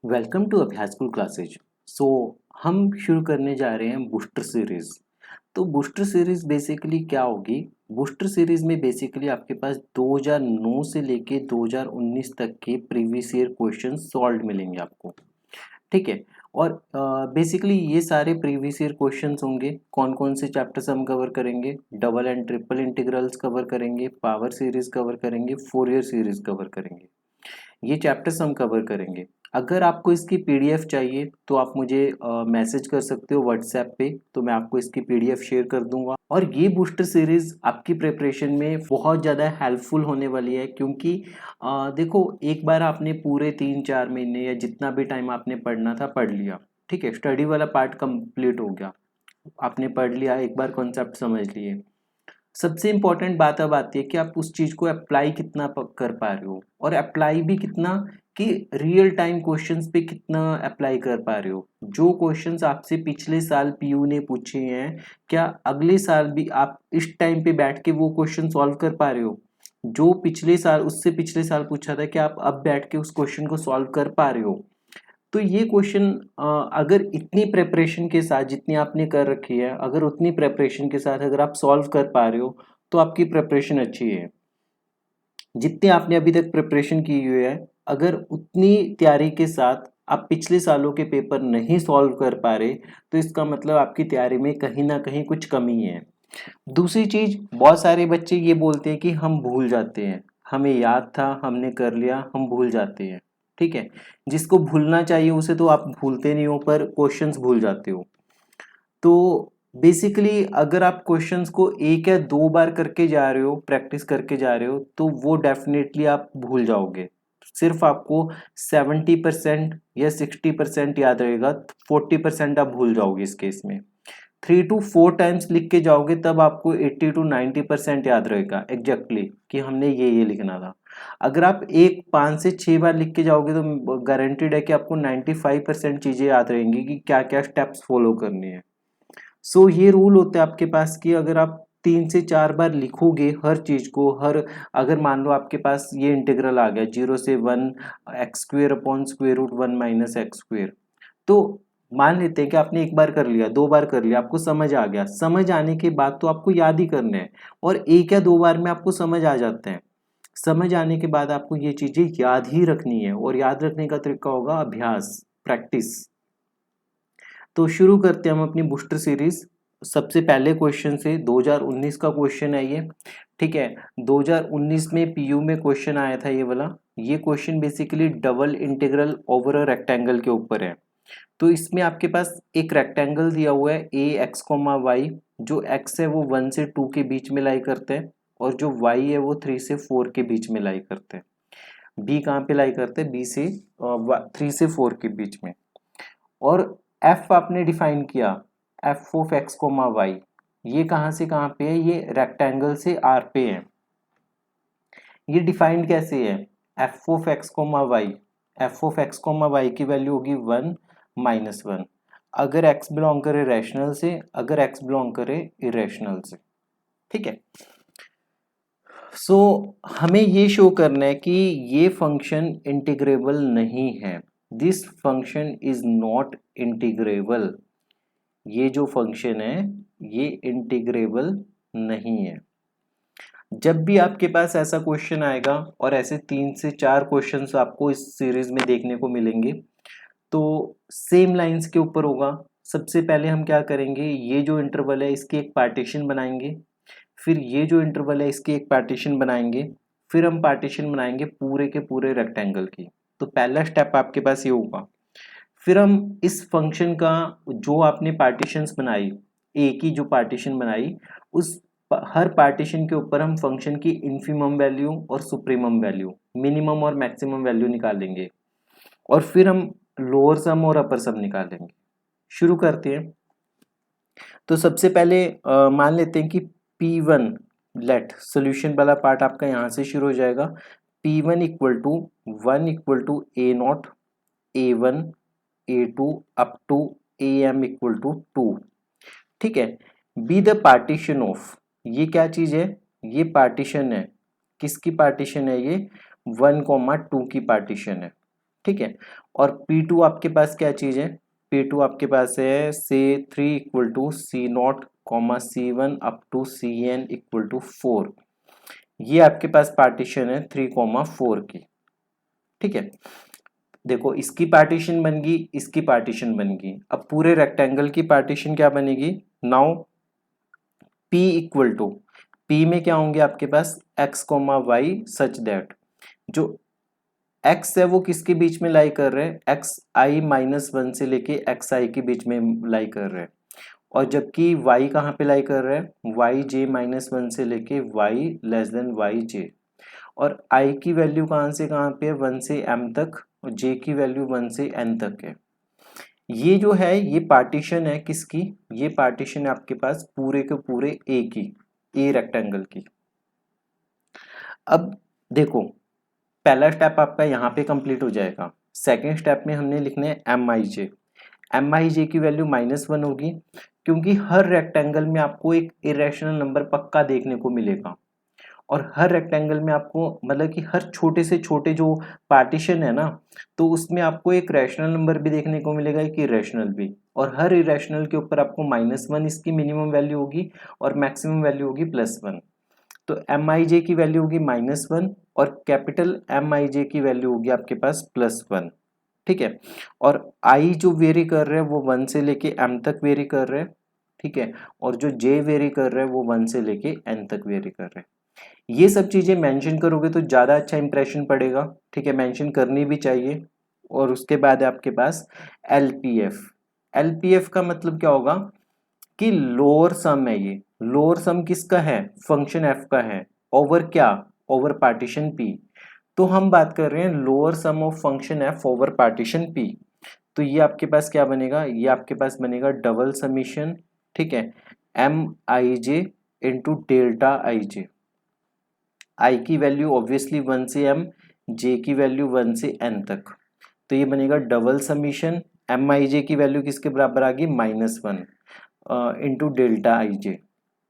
Welcome to अभ्यास school classes. सो हम शुरू करने जा रहे हैं बूस्टर सीरीज। तो बूस्टर सीरीज बेसिकली क्या होगी? बूस्टर सीरीज में बेसिकली आपके पास 2009 से लेके 2019 तक के प्रीवियस ईयर क्वेश्चन सॉल्व मिलेंगे आपको। ठीक है। और बेसिकली ये सारे प्रीवियस ईयर क्वेश्चंस होंगे। कौन कौन से चैप्टर्स हम कवर करेंगे? Double and triple integrals cover करेंगे, पावर सीरीज कवर करेंगे, फोरियर सीरीज कवर करेंगे। ये चैप्टर्स हम कवर करेंगे। अगर आपको इसकी पीडीएफ चाहिए तो आप मुझे मैसेज कर सकते हो व्हाट्सएप पे, तो मैं आपको इसकी पीडीएफ शेयर कर दूंगा। और ये बूस्टर सीरीज आपकी प्रिपरेशन में बहुत ज़्यादा हेल्पफुल होने वाली है, क्योंकि देखो, एक बार आपने पूरे 3-4 महीने या जितना भी टाइम आपने पढ़ना था पढ़ लिया। ठीक है, स्टडी वाला पार्ट कंप्लीट हो गया, आपने पढ़ लिया, एक बार कॉन्सेप्ट समझ लिए। सबसे इम्पोर्टेंट बात अब आती है कि आप उस चीज़ को अप्लाई कितना कर पा रहे हो, और अप्लाई भी कितना, कि रियल टाइम क्वेश्चंस पे कितना अप्लाई कर पा रहे हो। जो क्वेश्चंस आपसे पिछले साल पीयू ने पूछे हैं, क्या अगले साल भी आप इस टाइम पे बैठ के वो क्वेश्चन सॉल्व कर पा रहे हो? जो पिछले साल, उससे पिछले साल पूछा था, क्या आप अब बैठ के उस क्वेश्चन को सॉल्व कर पा रहे हो? तो ये क्वेश्चन, अगर इतनी प्रेपरेशन के साथ जितनी आपने कर रखी है, अगर उतनी प्रेपरेशन के साथ अगर आप सॉल्व कर पा रहे हो, तो आपकी प्रेपरेशन अच्छी है। जितनी आपने अभी तक प्रिपरेशन की हुई है, अगर उतनी तैयारी के साथ आप पिछले सालों के पेपर नहीं सॉल्व कर पा रहे, तो इसका मतलब आपकी तैयारी में कहीं ना कहीं कुछ कमी है। दूसरी चीज, बहुत सारे बच्चे ये बोलते हैं कि हम भूल जाते हैं, हमें याद था, हमने कर लिया, हम भूल जाते हैं। ठीक है, जिसको भूलना चाहिए उसे तो आप भूलते नहीं हो, पर क्वेश्चंस भूल जाते हो। तो बेसिकली अगर आप क्वेश्चंस को एक या दो बार करके जा रहे हो, प्रैक्टिस करके जा रहे हो, तो वो डेफिनेटली आप भूल जाओगे। सिर्फ आपको 70% या 60% याद रहेगा, 40% आप भूल जाओगे इस केस में। 3 to 4 टाइम्स लिख के जाओगे तब आपको 80 to 90% याद रहेगा एग्जैक्टली, कि हमने ये लिखना था। अगर आप 5 से 6 बार लिख के जाओगे तो गारंटीड है कि आपको 95% चीजें याद रहेंगी कि क्या क्या स्टेप्स फॉलो करने हैं। सो ये रूल होता है आपके पास कि अगर आप 3 से 4 बार लिखोगे हर चीज को, हर, अगर मान लो आपके पास ये इंटीग्रल आ गया 0 से 1 x square upon square root 1 - x², तो मान लेते हैं कि आपने एक बार कर लिया, 2 बार कर लिया, आपको समझ आ गया। समझ आने के बाद तो आपको याद ही करना है, और एक या दो बार में आपको समझ आ जाते हैं। समझ आने के बाद आपको ये चीजें याद ही रखनी है, और याद रखने का तरीका होगा अभ्यास, प्रैक्टिस। तो शुरू करते हैं हम अपनी बूस्टर सीरीज। सबसे पहले क्वेश्चन से, 2019 का क्वेश्चन है ये। ठीक है, 2019 में पीयू में क्वेश्चन आया था ये वाला। ये question basically double integral over a rectangle के ऊपर है। तो इसमें आपके पास एक रेक्टेंगल दिया हुआ है ए एक्स कोमा वाई। जो एक्स है वो 1 से 2 के बीच में लाई करते हैं, और जो वाई है वो 3 से 4 के बीच में लाई करते हैं। बी कहाँ पे लाई करते हैं? बी से 3 से 4 के बीच में। और एफ आपने डिफाइन किया, f of x comma y, ये कहाँ से कहाँ पे है? ये रेक्टेंगल से आर पे है। ये डिफाइंड कैसे है? F of x comma y, f of x comma y की वैल्यू होगी 1 - 1, अगर एक्स बिलोंग करे रैशनल से, अगर एक्स बिलोंग करे इरेशनल से। ठीक है। सो हमें ये शो करना है कि ये फंक्शन इंटीग्रेबल नहीं है। This function is not integrable. ये जो फंक्शन है ये इंटीग्रेबल नहीं है। जब भी आपके पास ऐसा क्वेश्चन आएगा, और ऐसे 3 से 4 क्वेश्चंस आपको इस सीरीज में देखने को मिलेंगे, तो सेम लाइंस के ऊपर होगा। सबसे पहले हम क्या करेंगे, ये जो इंटरवल है इसकी एक पार्टीशन बनाएंगे, फिर ये जो इंटरवल है इसकी एक पार्टीशन बनाएंगे, फिर हम पार्टीशन बनाएंगे पूरे के पूरे रेक्टेंगल की। तो पहला स्टेप आपके पास ये होगा। फिर हम इस फंक्शन का, जो आपने पार्टीशंस बनाई, ए की जो पार्टीशन बनाई, उस हर पार्टीशन के ऊपर हम फंक्शन की इन्फिमम वैल्यू और सुप्रीमम वैल्यू, मिनिमम और मैक्सिमम वैल्यू निकालेंगे, और फिर हम लोअर सम और अपर सम निकालेंगे। शुरू करते हैं। तो सबसे पहले मान लेते हैं कि P1, लेट सोल्यूशन वाला पार्ट आपका यहाँ से शुरू हो जाएगा। P1 = 1 = A0, A1, A2 up to AM = 2। ठीक है। बी द पार्टीशन ऑफ, ये क्या चीज है? ये पार्टीशन है। किसकी पार्टीशन है? ये 1, 2 की पार्टीशन है। ठीक है। और P2 आपके पास क्या चीज है, P2 आपके पास है से 3 equal to C0 comma C1 up to Cn equal to 4। ये आपके पास पार्टीशन है 3,4 की। ठीक है, देखो इसकी पार्टीशन बन गई, इसकी पार्टीशन बन गई। अब पूरे रेक्टेंगल की पार्टीशन क्या बनेगी, now P equal to, P में क्या होंगे आपके पास x comma y such that जो x है वो किसके बीच में लाई कर रहे हैं, एक्स आई माइनस वन से लेके एक्स आई के बीच में लाई कर रहे हैं। और जबकि y कहाँ पे लाई कर रहे हैं, वाई जे माइनस वन से लेके y लेस देन वाई जे। और i की वैल्यू कहाँ से कहाँ पे है, 1 से m तक, और j की वैल्यू 1 से n तक है। ये जो है ये पार्टीशन है किसकी, ये पार्टीशन है आपके पास पूरे के पूरे ए की, ए रेक्टेंगल की। अब देखो पहला स्टेप आपका यहाँ पे कंप्लीट हो जाएगा। सेकेंड स्टेप में हमने लिखना है एम आई जे की वैल्यू -1 होगी, क्योंकि हर रेक्टेंगल में आपको एक इरेशनल नंबर पक्का देखने को मिलेगा। और हर रेक्टेंगल में आपको मतलब कि हर छोटे से छोटे जो पार्टीशन है ना, तो उसमें आपको एक रैशनल नंबर भी देखने को मिलेगा, एक इरेशनल भी। और हर इरेशनल के ऊपर आपको -1 इसकी मिनिमम वैल्यू होगी और मैक्सिमम वैल्यू होगी +1। तो एम आई जे की वैल्यू होगी -1 और कैपिटल एम आई जे की वैल्यू होगी आपके पास +1। ठीक है, और आई जो वेरी कर रहे हैं वो 1 से लेके m तक वेरी कर रहे हैं। ठीक है, और जो j वेरी कर रहे हैं वो 1 से लेके n तक वेरी कर रहे हैं। ये सब चीजें मेंशन करोगे तो ज्यादा अच्छा इंप्रेशन पड़ेगा। ठीक है, मेंशन करनी भी चाहिए। और उसके बाद आपके पास एलपीएफ। एलपीएफ का मतलब क्या होगा कि लोअर सम है। ये लोअर सम किसका है, फंक्शन एफ का है, ओवर क्या, ओवर पार्टीशन पी। तो हम बात कर रहे हैं lower sum of function f over partition P. तो ये आपके पास क्या बनेगा, ये आपके पास बनेगा डबल समीशन, ठीक है, m i j into delta i j. I की वैल्यू ऑब्वियसली 1 से m, जे की वैल्यू 1 से n तक। तो ये बनेगा डबल समीशन एम आई जे की वैल्यू किसके बराबर आ गई, -1 इंटू डेल्टा आई जे।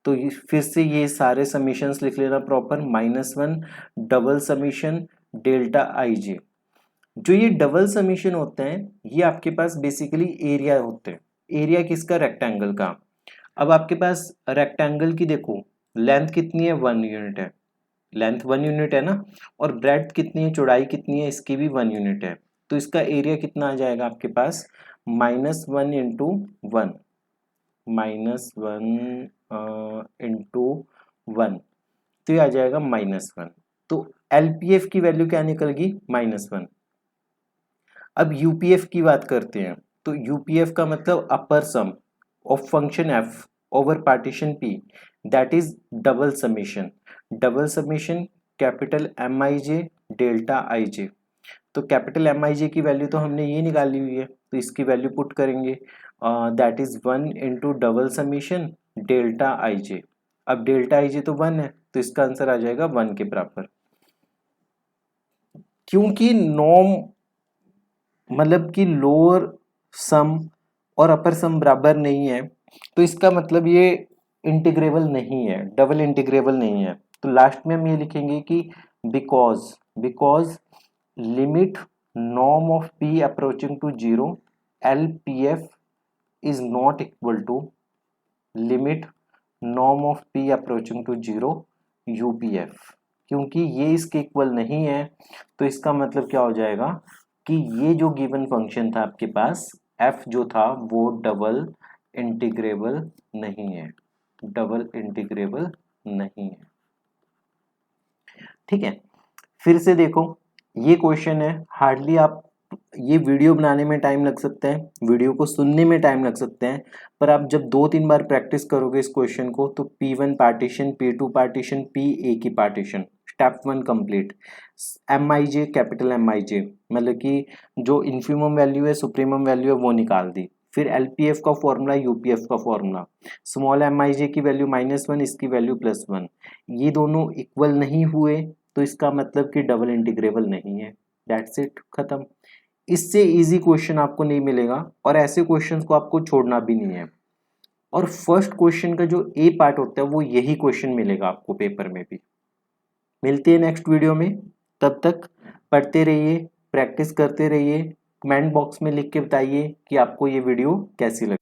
तो फिर से ये सारे समीशंस लिख लेना proper, -1 double summation delta i j. जो ये डबल समीशन होते हैं ये आपके पास बेसिकली एरिया होते हैं। एरिया किसका, रेक्टेंगल का। अब आपके पास रेक्टेंगल की देखो लेंथ कितनी है, 1 यूनिट है, लेंथ 1 यूनिट है ना, और ब्रेड्थ कितनी है, चौड़ाई कितनी है, इसकी भी 1 यूनिट है। तो इसका एरिया कितना आ जाएगा आपके पास, -1 इंटू 1, -1 इंटू 1, तो ये आ जाएगा -1। तो एलपीएफ की वैल्यू क्या निकल गई, -1। अब यूपीएफ की बात करते हैं। तो यूपीएफ का मतलब upper sum of function f over partition p, that is double summation. Double summation capital M i j delta i j. तो कैपिटल एम आई जे की वैल्यू तो हमने ये निकाली हुई है, तो इसकी वैल्यू पुट करेंगे, that is 1 into double summation delta i j. अब डेल्टा आई जे तो 1 है, तो इसका आंसर आ जाएगा 1 के बराबर। क्योंकि नॉर्म मतलब कि लोअर सम और अपर सम बराबर नहीं है, तो इसका मतलब ये इंटीग्रेबल नहीं है, डबल इंटीग्रेबल नहीं है। तो लास्ट में हम ये लिखेंगे कि because limit norm of p approaching to 0 LPF is not equal to limit norm of p approaching to 0 UPF। क्योंकि ये इसके इक्वल नहीं है, तो इसका मतलब क्या हो जाएगा कि ये जो गिवन फंक्शन था आपके पास f जो था वो डबल इंटीग्रेबल नहीं है, डबल इंटीग्रेबल नहीं है। ठीक है, फिर से देखो ये क्वेश्चन है, हार्डली आप ये वीडियो बनाने में टाइम लग सकता है, वीडियो को सुनने में टाइम लग सकते हैं, पर आप जब 2-3 बार प्रैक्टिस करोगे इस क्वेश्चन को तो P1 partition, P2 partition, PA की partition, step 1 complete. M i J capital M i जे मतलब कि जो इन्फीमम वैल्यू है सुप्रीमम वैल्यू है वो निकाल दी। फिर एलपीएफ का फॉर्मूला, यूपीएफ का फॉर्मूला, स्मॉल एम आई जे की वैल्यू -1, इसकी वैल्यू +1, ये दोनों इक्वल नहीं हुए तो इसका मतलब कि डबल इंटीग्रेबल नहीं है। दैट्स इट, खत्म। इससे इजी क्वेश्चन आपको नहीं मिलेगा और ऐसे क्वेश्चंस को आपको छोड़ना भी नहीं है। और फर्स्ट क्वेश्चन का जो ए पार्ट होता है वो यही क्वेश्चन मिलेगा आपको पेपर में भी। मिलते हैं नेक्स्ट वीडियो में, तब तक पढ़ते रहिए, प्रैक्टिस करते रहिए। कमेंट बॉक्स में लिख के बताइए कि आपको ये वीडियो कैसी लगी।